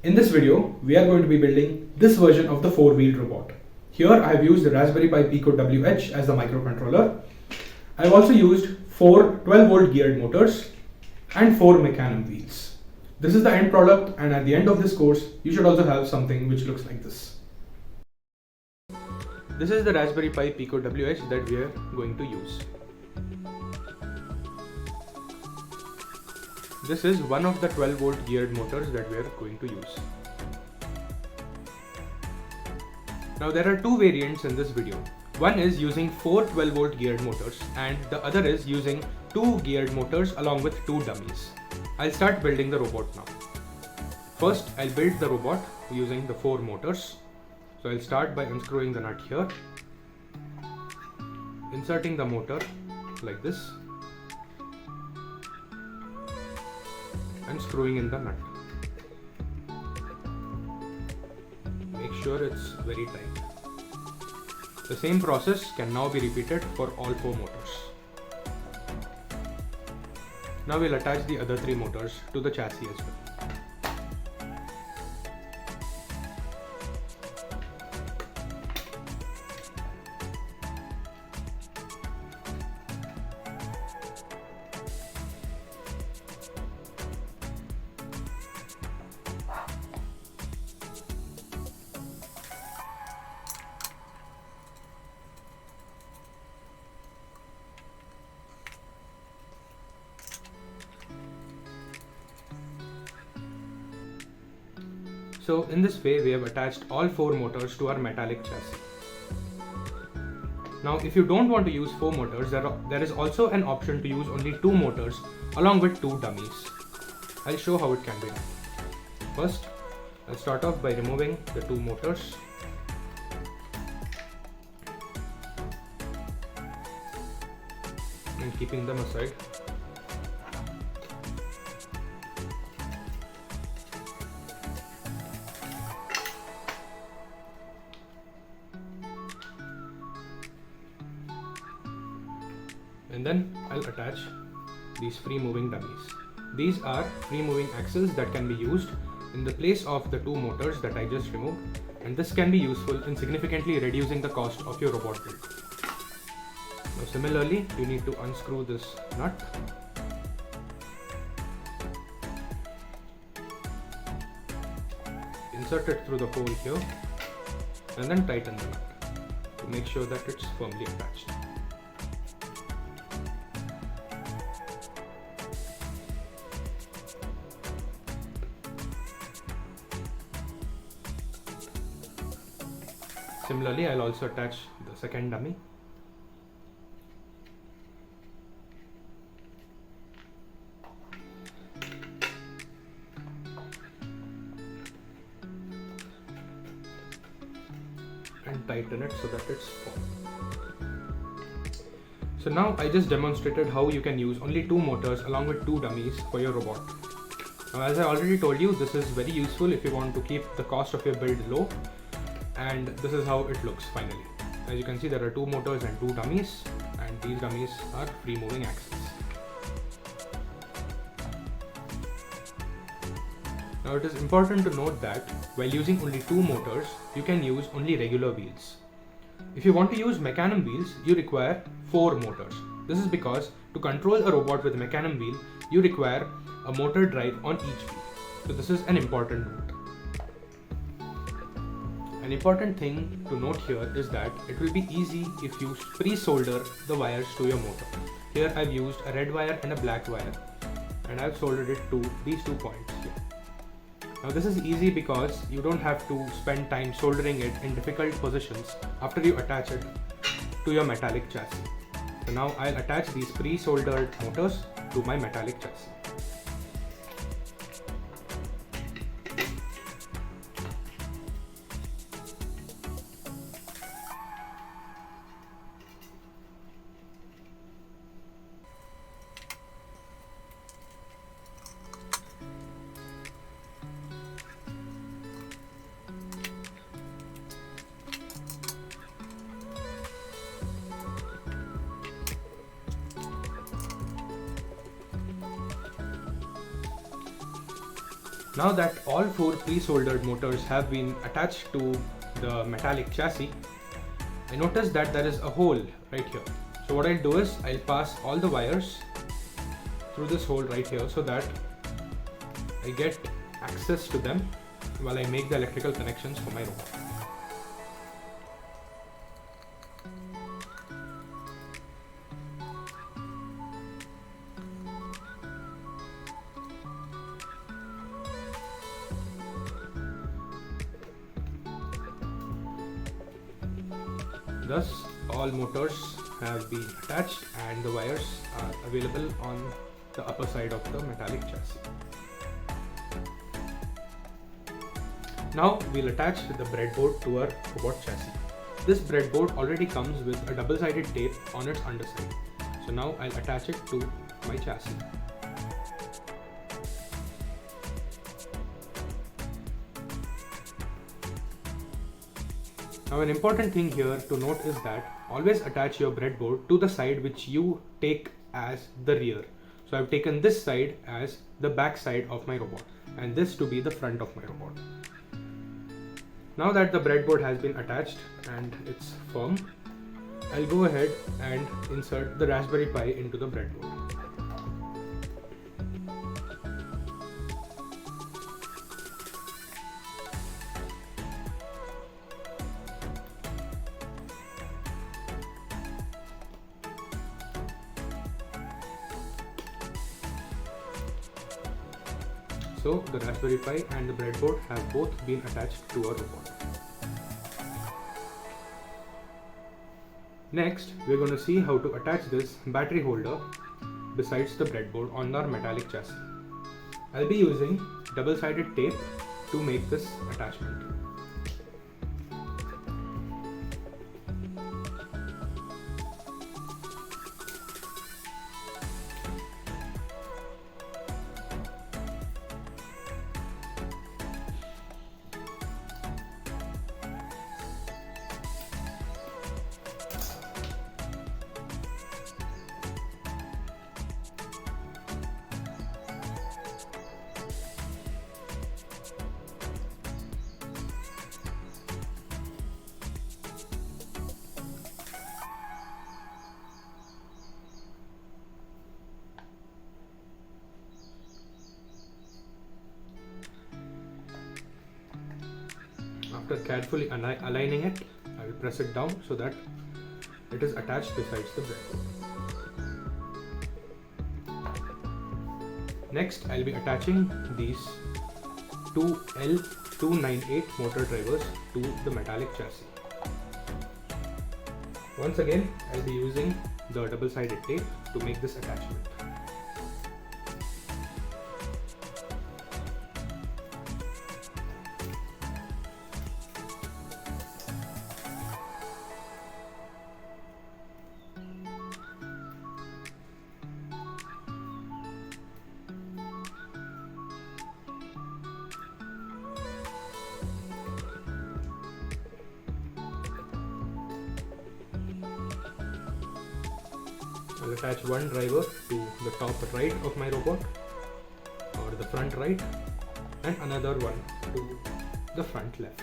In this video, we are going to be building this version of the 4-wheeled robot. Here I have used the Raspberry Pi Pico W as the microcontroller. I have also used 4 12-volt geared motors and 4 Mecanum wheels. This is the end product, and at the end of this course, you should also have something which looks like this. This is the Raspberry Pi Pico W that we are going to use. This is one of the 12-volt geared motors that we are going to use. Now there are two variants in this video. One is using 4 12-volt geared motors and the other is using 2 geared motors along with 2 dummies. I'll start building the robot now. First, I'll build the robot using the 4 motors. So I'll start by unscrewing the nut here, inserting the motor like this, and screwing in the nut. Make sure it's very tight. The same process can now be repeated for all 4 motors. Now we'll attach the other 3 motors to the chassis as well. So in this way we have attached all 4 motors to our metallic chassis. Now if you don't want to use 4 motors, there is also an option to use only 2 motors along with 2 dummies. I'll show how it can be done. First, I'll start off by removing the 2 motors. And keeping them aside. And then I'll attach these free moving dummies. These are free moving axles that can be used in the place of the 2 motors that I just removed, and this can be useful in significantly reducing the cost of your robot build. Now similarly, you need to unscrew this nut. Insert it through the hole here and then tighten the nut to make sure that it's firmly attached. Similarly, I'll also attach the second dummy. And tighten it so that it's firm. So now I just demonstrated how you can use only 2 motors along with 2 dummies for your robot. Now as I already told you, this is very useful if you want to keep the cost of your build low. And this is how it looks finally. As you can see, there are 2 motors and 2 dummies, and these dummies are free moving axles. Now it is important to note that while using only 2 motors, you can use only regular wheels. If you want to use Mecanum wheels, you require 4 motors. This is because to control a robot with a Mecanum wheel, you require a motor drive on each wheel. So this is an important note. An important thing to note here is that it will be easy if you pre-solder the wires to your motor. Here I've used a red wire and a black wire, and I've soldered it to these 2 points here. Now this is easy because you don't have to spend time soldering it in difficult positions after you attach it to your metallic chassis. So now I'll attach these pre-soldered motors to my metallic chassis. Now that all 4 pre-soldered motors have been attached to the metallic chassis, I noticed that there is a hole right here. So what I'll do is I'll pass all the wires through this hole right here so that I get access to them while I make the electrical connections for my robot. Thus, all motors have been attached and the wires are available on the upper side of the metallic chassis. Now we'll attach the breadboard to our robot chassis. This breadboard already comes with a double-sided tape on its underside. So now I'll attach it to my chassis. Now an important thing here to note is that always attach your breadboard to the side which you take as the rear. So I've taken this side as the back side of my robot and this to be the front of my robot. Now that the breadboard has been attached and it's firm, I'll go ahead and insert the Raspberry Pi into the breadboard. So the Raspberry Pi and the breadboard have both been attached to our robot. Next, we're going to see how to attach this battery holder besides the breadboard on our metallic chassis. I'll be using double-sided tape to make this attachment. After carefully aligning it, I will press it down so that it is attached besides the breadboard. Next, I'll be attaching these two L298 motor drivers to the metallic chassis. Once again, I'll be using the double-sided tape to make this attachment. I'll attach one driver to the top right of my robot or the front right and another one to the front left.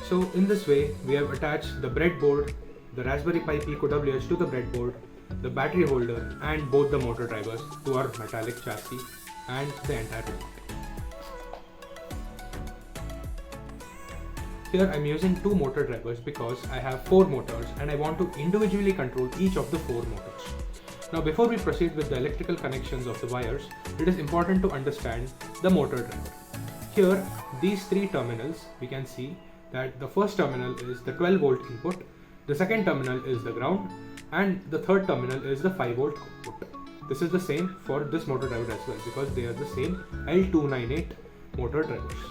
So in this way, we have attached the breadboard, the Raspberry Pi Pico W to the breadboard, the battery holder and both the motor drivers to our metallic chassis and the entire robot. Here I'm using 2 motor drivers because I have 4 motors and I want to individually control each of the 4 motors. Now before we proceed with the electrical connections of the wires, it is important to understand the motor driver. Here, these 3 terminals, we can see that the first terminal is the 12 volt input, the second terminal is the ground and the third terminal is the 5V output. This is the same for this motor driver as well, because they are the same L298 motor drivers.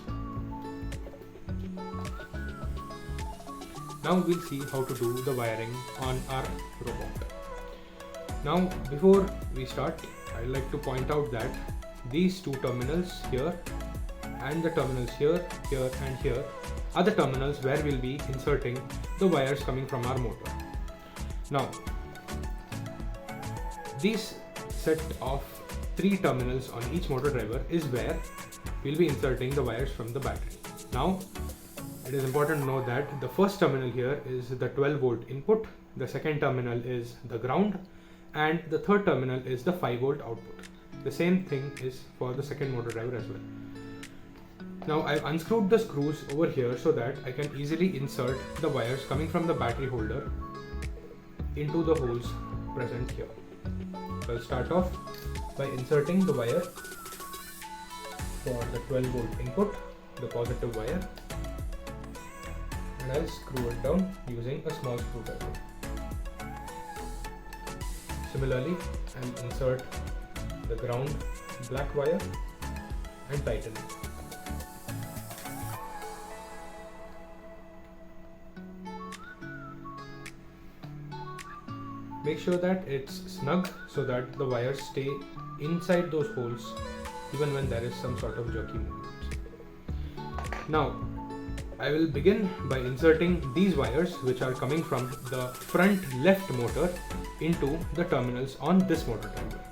Now we'll see how to do the wiring on our robot. Now before we start, I'd like to point out that these two terminals here and the terminals here, here and here are the terminals where we'll be inserting the wires coming from our motor. Now this set of 3 terminals on each motor driver is where we'll be inserting the wires from the battery. Now it is important to know that the first terminal here is the 12V input, the second terminal is the ground, and the third terminal is the 5V output. The same thing is for the second motor driver as well. Now I've unscrewed the screws over here so that I can easily insert the wires coming from the battery holder into the holes present here. So I'll start off by inserting the wire for the 12V input, the positive wire, and I'll screw it down using a small screwdriver. Similarly, I'll insert the ground black wire and tighten it. Make sure that it's snug so that the wires stay inside those holes even when there is some sort of jerky movement. Now I will begin by inserting these wires, which are coming from the front left motor, into the terminals on this motor driver.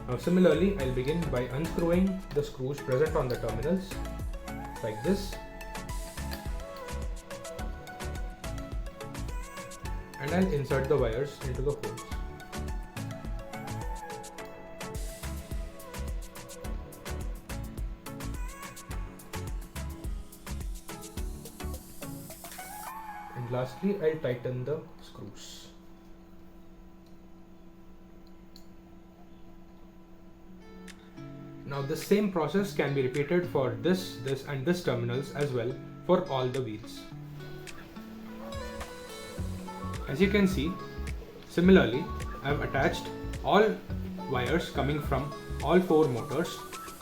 Now similarly, I'll begin by unscrewing the screws present on the terminals like this, and I'll insert the wires into the holes. And lastly, I'll tighten the screws. Now the same process can be repeated for this and this terminals as well for all the wheels. As you can see, similarly, I have attached all wires coming from all 4 motors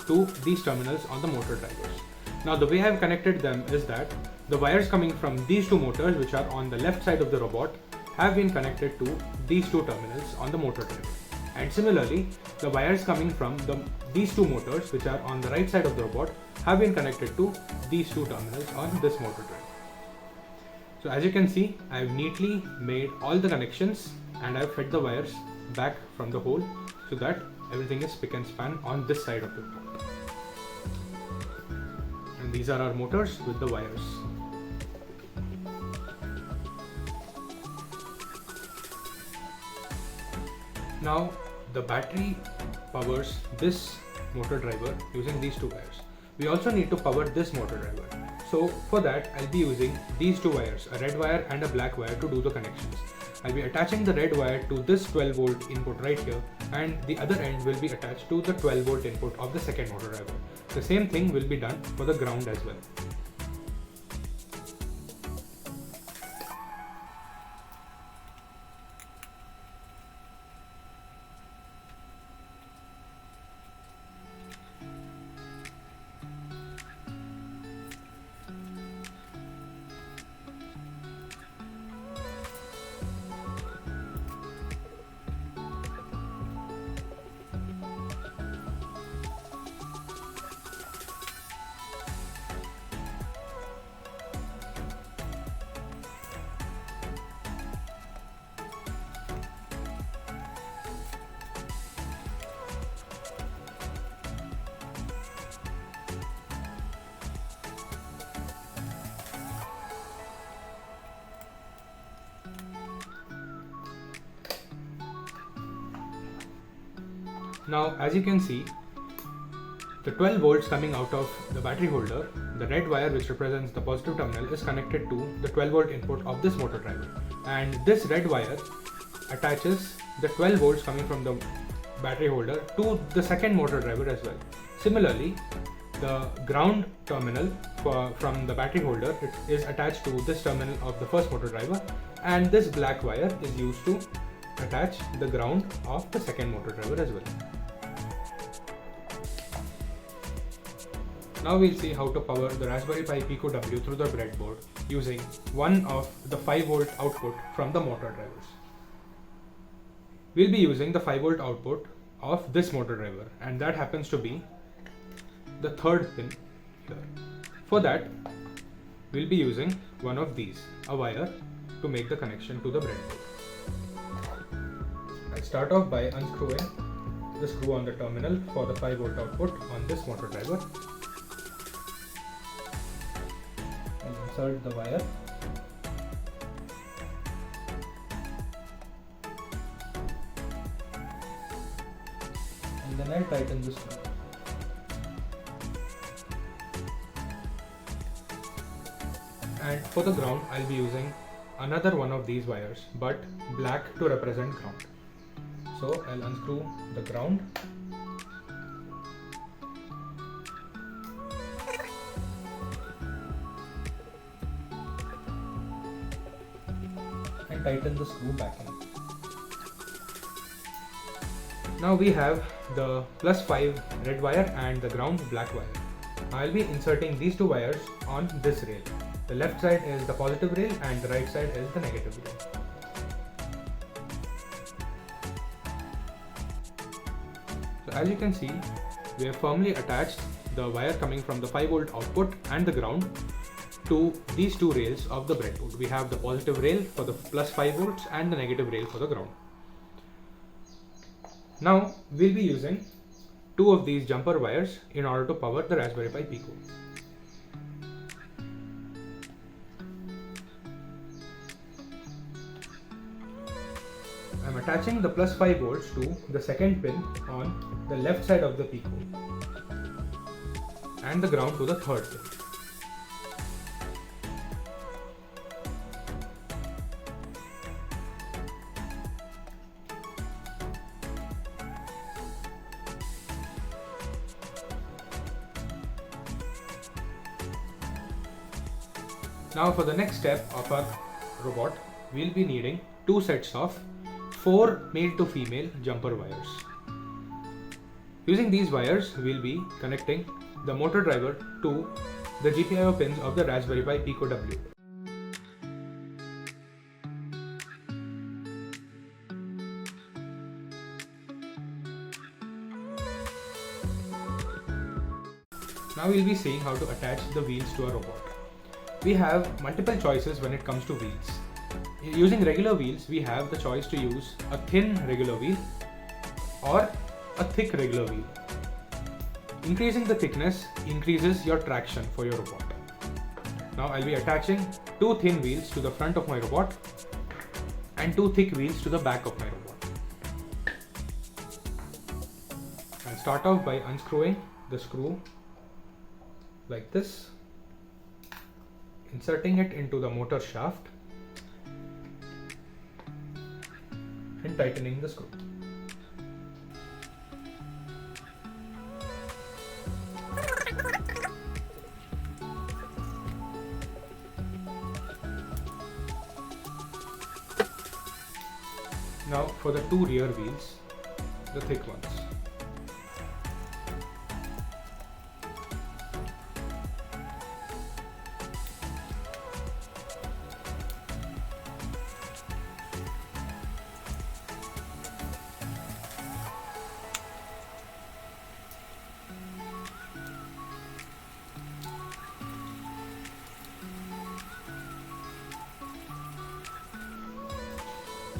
to these terminals on the motor drivers. Now the way I have connected them is that the wires coming from these 2 motors, which are on the left side of the robot, have been connected to these 2 terminals on the motor driver. And similarly, the wires coming from these 2 motors, which are on the right side of the robot, have been connected to these 2 terminals on this motor driver. So as you can see, I have neatly made all the connections and I have fed the wires back from the hole so that everything is spick and span on this side of the robot. And these are our motors with the wires. Now the battery powers this motor driver using these 2 wires. We also need to power this motor driver. So for that, I'll be using these 2 wires, a red wire and a black wire, to do the connections. I'll be attaching the red wire to this 12V input right here, and the other end will be attached to the 12V input of the second motor driver. The same thing will be done for the ground as well. Now as you can see, the 12 volts coming out of the battery holder, the red wire which represents the positive terminal, is connected to the 12V input of this motor driver, and this red wire attaches the 12 volts coming from the battery holder to the second motor driver as well. Similarly, the ground terminal from the battery holder is attached to this terminal of the first motor driver, and this black wire is used to attach the ground of the second motor driver as well. Now we'll see how to power the Raspberry Pi Pico W through the breadboard using one of the 5-volt output from the motor drivers. We'll be using the 5-volt output of this motor driver, and that happens to be the third pin here. For that, we'll be using one of these, a wire, to make the connection to the breadboard. I'll start off by unscrewing the screw on the terminal for the 5-volt output on this motor driver. I'll insert the wire. And then I'll tighten the screw. And for the ground, I'll be using another one of these wires, but black to represent ground. So I'll unscrew the ground and tighten the screw back in. Now we have the +5 red wire and the ground black wire. I'll be inserting these two wires on this rail. The left side is the positive rail and the right side is the negative rail. So as you can see, we have firmly attached the wire coming from the 5-volt output and the ground to these two rails of the breadboard. We have the positive rail for the +5 volts and the negative rail for the ground. Now we'll be using two of these jumper wires in order to power the Raspberry Pi Pico. I'm attaching the +5 volts to the second pin on the left side of the Pico and the ground to the third pin. Now for the next step of our robot, we'll be needing two sets of 4 male to female jumper wires. Using these wires, we'll be connecting the motor driver to the GPIO pins of the Raspberry Pi Pico W. Now we'll be seeing how to attach the wheels to a robot. We have multiple choices when it comes to wheels. Using regular wheels, we have the choice to use a thin regular wheel or a thick regular wheel. Increasing the thickness increases your traction for your robot. Now I'll be attaching 2 thin wheels to the front of my robot and 2 thick wheels to the back of my robot. I'll start off by unscrewing the screw like this, inserting it into the motor shaft and tightening the screw. Now for the 2 rear wheels, the thick ones.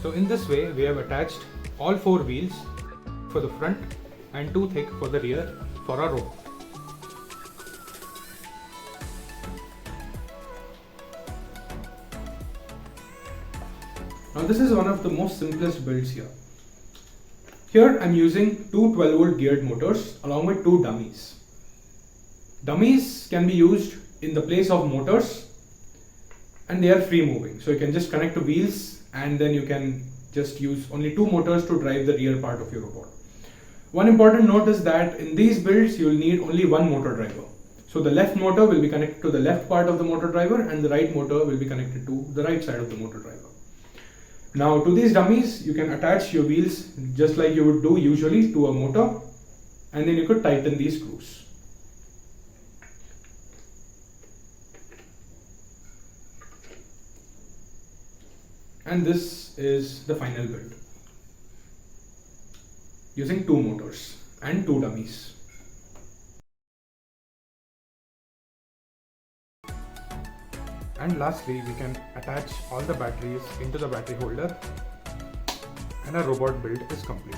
So in this way, we have attached all 4 wheels for the front and 2 thick for the rear for our robot. Now this is one of the most simplest builds here. Here I'm using 2 12-volt geared motors along with 2 dummies. Dummies can be used in the place of motors and they are free moving. So you can just connect to wheels and then you can just use only 2 motors to drive the rear part of your robot. One important note is that in these builds you will need only 1 motor driver. So the left motor will be connected to the left part of the motor driver and the right motor will be connected to the right side of the motor driver. Now to these dummies, you can attach your wheels just like you would do usually to a motor, and then you could tighten these screws. And this is the final build using 2 motors and 2 dummies. And lastly, we can attach all the batteries into the battery holder, and our robot build is complete.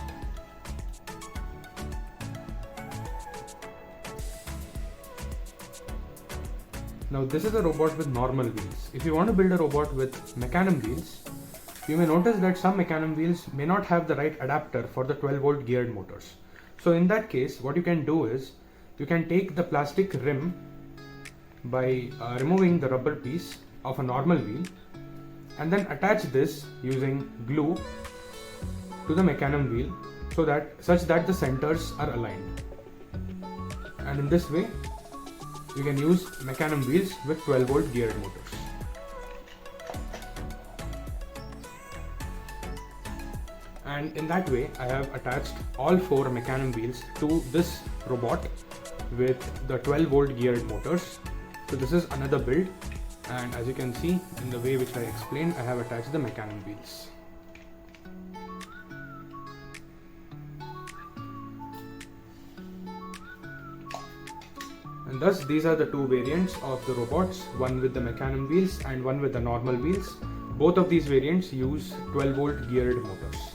Now this is a robot with normal wheels. If you want to build a robot with Mecanum wheels, you may notice that some Mecanum wheels may not have the right adapter for the 12-volt geared motors. So in that case, what you can do is, you can take the plastic rim by removing the rubber piece of a normal wheel, and then attach this using glue to the Mecanum wheel such that the centers are aligned. And in this way, you can use Mecanum wheels with 12-volt geared motors. And in that way, I have attached all 4 Mecanum wheels to this robot with the 12-volt geared motors. So this is another build, and as you can see in the way which I explained, I have attached the Mecanum wheels. And thus these are the 2 variants of the robots, one with the Mecanum wheels and one with the normal wheels. Both of these variants use 12-volt geared motors.